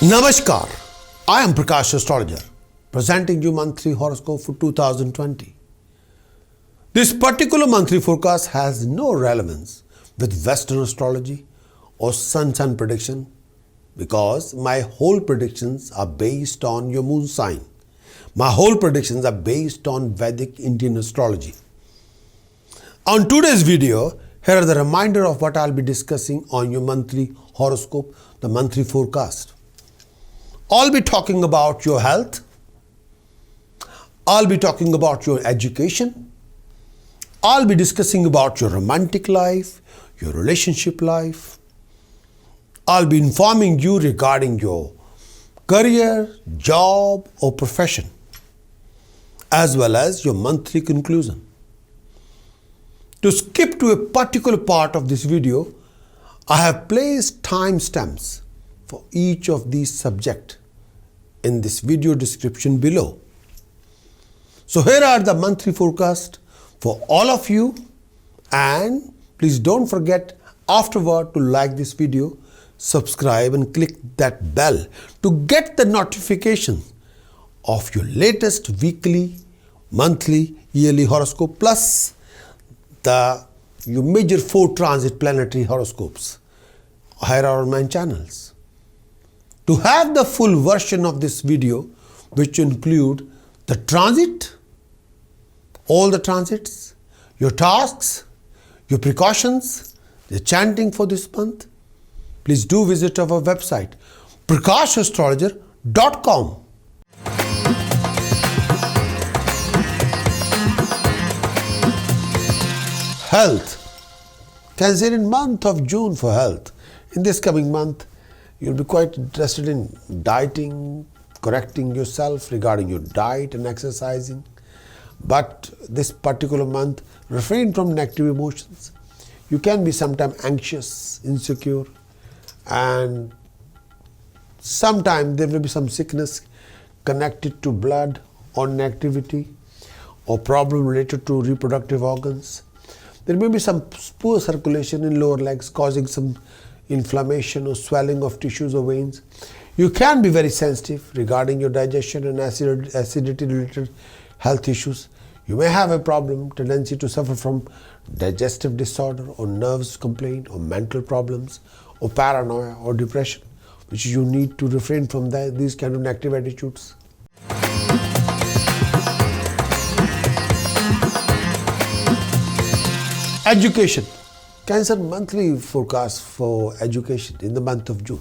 Namaskar, I am Prakash Astrologer, presenting you monthly horoscope for 2020. This particular monthly forecast has no relevance with Western astrology or sun prediction because my whole predictions are based on your moon sign. My whole predictions are based on Vedic Indian astrology. On today's video, here are the reminder of what I'll be discussing on your monthly horoscope, the monthly forecast. I'll be talking about your health. I'll be talking about your education. I'll be discussing about your romantic life, your relationship life. I'll be informing you regarding your career, job or profession, as well as your monthly conclusion. To skip to a particular part of this video, I have placed timestamps for each of these subjects in this video description below. So here are the monthly forecast for all of you, and please don't forget afterward to like this video, subscribe and click that bell to get the notification of your latest weekly, monthly, yearly horoscope plus your major 4 transit planetary horoscopes. Here are my channels. To have the full version of this video, which include the transit, all the transits, your tasks, your precautions, the chanting for this month, please do visit our website prakashastrologer.com. Health. Cancerian month of June for health. In this coming month, you'll be quite interested in dieting, correcting yourself regarding your diet and exercising. But this particular month, refrain from negative emotions. You can be sometimes anxious, insecure, and sometimes there will be some sickness connected to blood or negativity or problem related to reproductive organs. There may be some poor circulation in lower legs causing some inflammation or swelling of tissues or veins. You can be very sensitive regarding your digestion and acidity related health issues. You may have a tendency to suffer from digestive disorder or nerves complaint or mental problems or paranoia or depression, which you need to refrain from these kind of negative attitudes. Education. Cancer monthly forecast for education in the month of June.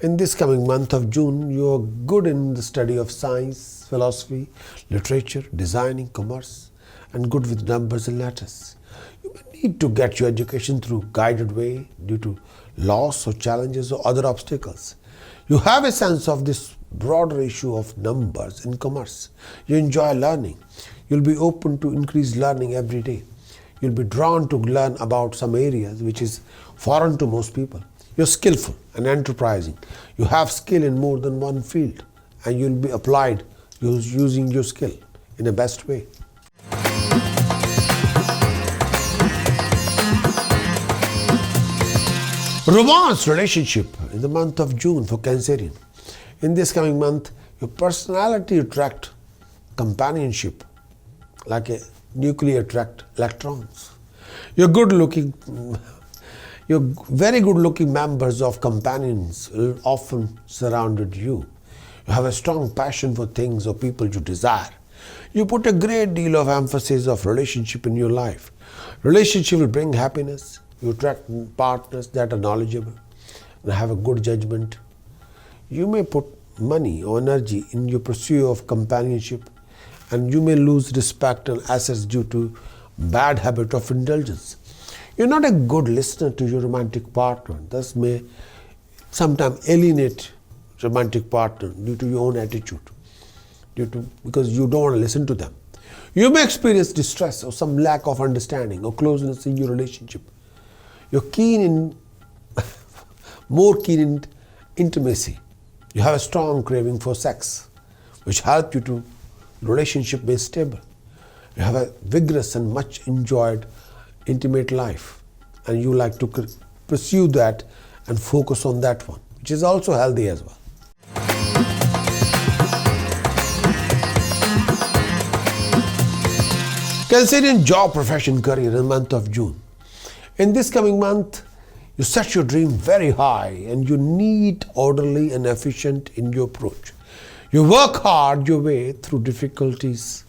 In this coming month of June, you are good in the study of science, philosophy, literature, designing, commerce, and good with numbers and letters. You may need to get your education through guided way due to loss or challenges or other obstacles. You have a sense of this broader issue of numbers in commerce. You enjoy learning. You'll be open to increased learning every day. You'll be drawn to learn about some areas which is foreign to most people. You're skillful and enterprising. You have skill in more than one field and you'll be applied using your skill in the best way. Romance relationship in the month of June for Cancerian. In this coming month, your personality attract companionship like a nuclear attract electrons. You're very good looking members of companions will often surrounded you. You have a strong passion for things or people you desire. You put a great deal of emphasis of relationship in your life. Relationship will bring happiness. You attract partners that are knowledgeable and have a good judgment. You may put money or energy in your pursuit of companionship, and you may lose respect and assets due to bad habit of indulgence. You're not a good listener to your romantic partner, thus may sometimes alienate romantic partner due to your own attitude, because you don't want to listen to them. You may experience distress or some lack of understanding or closeness in your relationship. You're more keen in intimacy. You have a strong craving for sex, which helps you to relationship be stable. You have a vigorous and much enjoyed intimate life, and you like to pursue that and focus on that one, which is also healthy as well. Cancerian job, profession, career in the month of June. In this coming month, you set your dream very high and you need orderly and efficient in your approach. You work hard your way through difficulties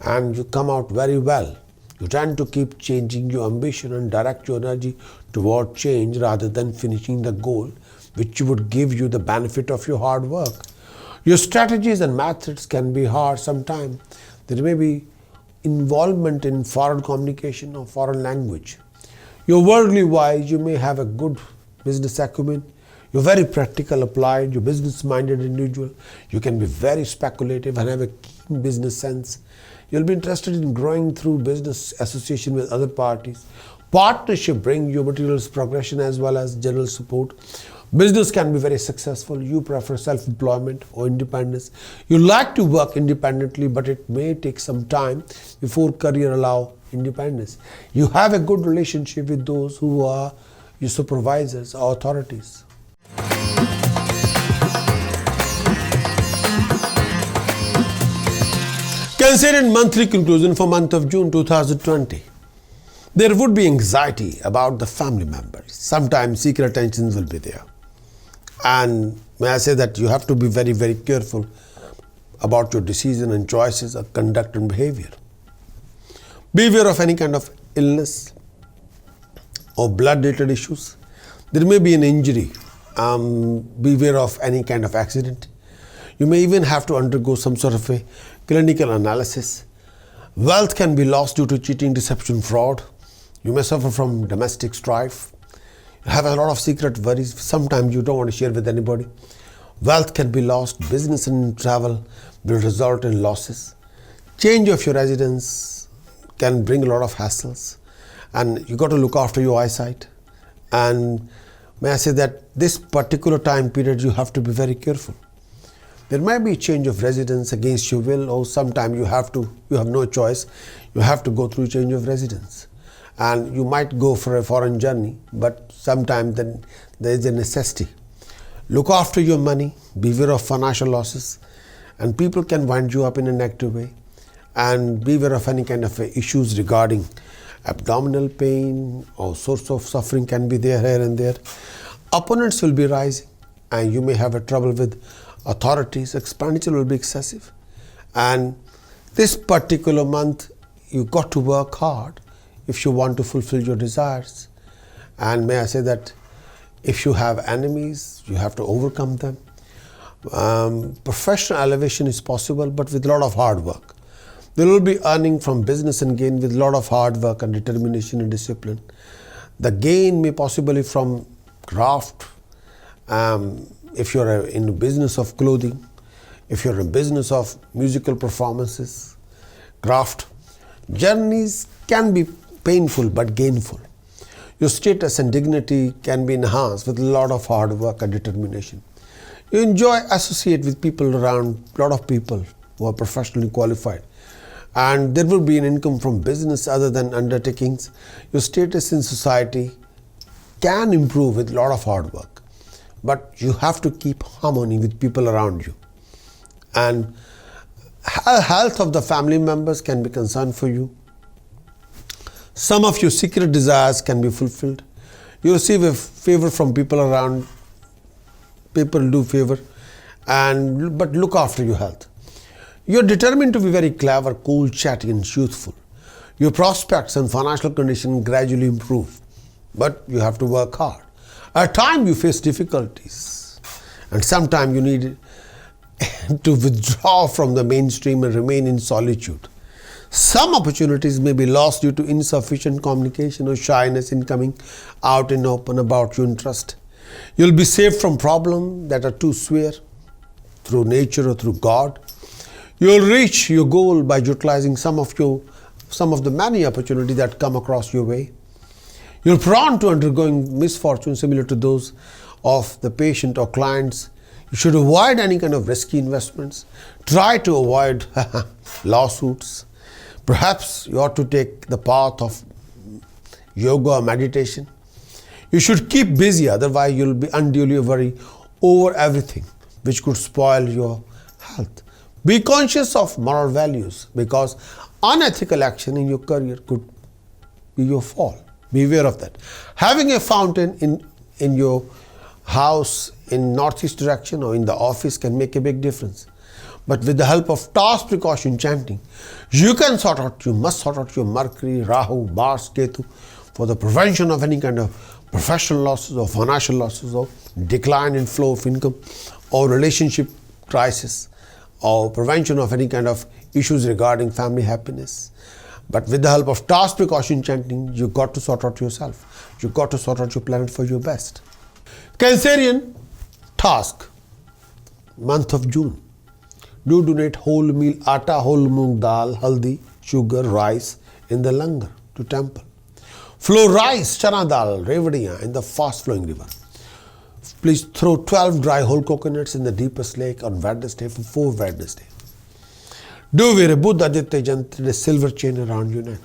and you come out very well. You tend to keep changing your ambition and direct your energy toward change rather than finishing the goal which would give you the benefit of your hard work. Your strategies and methods can be hard sometimes. There may be involvement in foreign communication or foreign language. You're worldly wise, you may have a good business acumen. You're very practical, applied, you're business-minded individual. You can be very speculative and have a keen business sense. You'll be interested in growing through business association with other parties. Partnership brings you materials progression as well as general support. Business can be very successful. You prefer self-employment or independence. You like to work independently, but it may take some time before career allow independence. You have a good relationship with those who are your supervisors or authorities. Cancerian monthly conclusion for month of June 2020. There would be anxiety about the family members. Sometimes secret tensions will be there. And may I say that you have to be very, very careful about your decision and choices of conduct and behavior. Beware of any kind of illness or blood-related issues. There may be an injury. Beware of any kind of accident. You may even have to undergo some sort of a clinical analysis. Wealth can be lost due to cheating, deception, fraud. You may suffer from domestic strife. You have a lot of secret worries. Sometimes you don't want to share with anybody. Wealth can be lost. Business and travel will result in losses. Change of your residence can bring a lot of hassles. And you got to look after your eyesight. And may I say that this particular time period you have to be very careful. There might be a change of residence against your will, or sometimes you have no choice. You have to go through change of residence. And you might go for a foreign journey, but sometimes then there is a necessity. Look after your money, beware of financial losses, and people can wind you up in a negative way. And beware of any kind of issues regarding abdominal pain or source of suffering can be there here and there. Opponents will be rising, and you may have a trouble with authorities. Expenditure will be excessive. And this particular month, you got to work hard if you want to fulfill your desires. And may I say that if you have enemies, you have to overcome them. Professional elevation is possible, but with a lot of hard work. There will be earning from business and gain with a lot of hard work and determination and discipline. The gain may possibly from craft. If you're in the business of clothing, if you're in business of musical performances, craft, journeys can be painful but gainful. Your status and dignity can be enhanced with a lot of hard work and determination. You enjoy associate with people around, a lot of people who are professionally qualified. And there will be an income from business other than undertakings. Your status in society can improve with a lot of hard work. But you have to keep harmony with people around you. And health of the family members can be concerned for you. Some of your secret desires can be fulfilled. You receive a favor from people around. People do favor. But look after your health. You're determined to be very clever, cool, chatty and youthful. Your prospects and financial condition gradually improve. But you have to work hard. At times you face difficulties. And sometimes you need to withdraw from the mainstream and remain in solitude. Some opportunities may be lost due to insufficient communication or shyness in coming out and open about your interest. You'll be saved from problems that are too severe through nature or through God. You'll reach your goal by utilizing some of the many opportunities that come across your way. You're prone to undergoing misfortune similar to those of the patient or clients. You should avoid any kind of risky investments. Try to avoid lawsuits. Perhaps you ought to take the path of yoga or meditation. You should keep busy, otherwise you'll be unduly worried over everything, which could spoil your health. Be conscious of moral values because unethical action in your career could be your fall. Be aware of that. Having a fountain in your house in northeast direction or in the office can make a big difference. But with the help of toss precaution chanting, you must sort out your Mercury, Rahu, Mars, Ketu for the prevention of any kind of professional losses or financial losses or decline in flow of income or relationship crisis or prevention of any kind of issues regarding family happiness. But with the help of toss precaution chanting, you got to sort out yourself. You got to sort out your planet for your best. Cancerian task, month of June. Do donate whole meal atta, whole moong dal, haldi, sugar, rice in the langar to temple. Flow rice, chana dal, revadiyan in the fast flowing river. Please throw 12 dry whole coconuts in the deepest lake on Wednesday for 4 Wednesdays. Do wear a Buddha Aditya Jantra, a silver chain around your neck.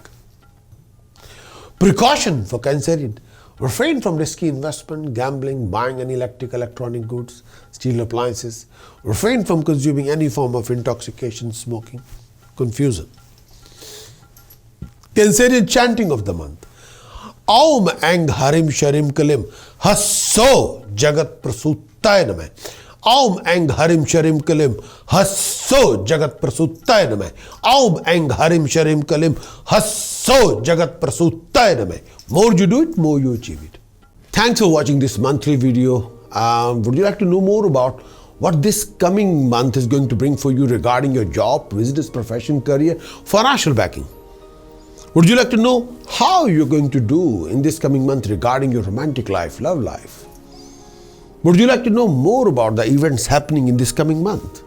Precaution for Cancerian. Refrain from risky investment, gambling, buying any electronic goods, steel appliances. Refrain from consuming any form of intoxication, smoking, confusion. Cancerian chanting of the month. Aum Ang Harim Sharim Kalim Hasso Jagat Prasuttaya Namah. Aum Ang Harim Sharim Kalim Hasso Jagat Prasuttaya Namah. Aum Ang Harim Sharim Kalim Hasso Jagat Prasuttaya Namah. More you do it, more you achieve it. Thanks for watching this monthly video. Would you like to know more about what this coming month is going to bring for you regarding your job, business, profession, career, financial backing? Would you like to know how you're going to do in this coming month regarding your romantic life, love life? Would you like to know more about the events happening in this coming month?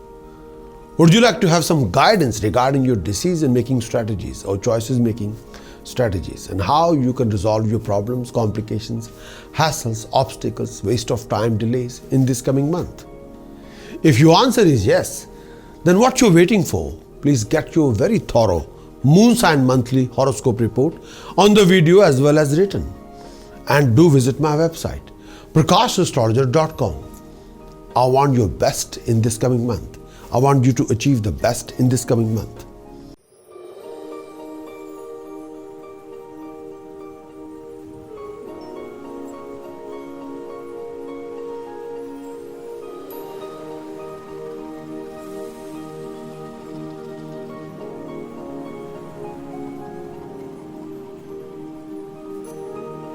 Would you like to have some guidance regarding your decision-making strategies or choices-making strategies and how you can resolve your problems, complications, hassles, obstacles, waste of time, delays in this coming month? If your answer is yes, then what you're waiting for, please get your very thorough Moon Sign Monthly Horoscope Report on the video as well as written. And do visit my website, prakashastrologer.com. I want your best in this coming month. I want you to achieve the best in this coming month.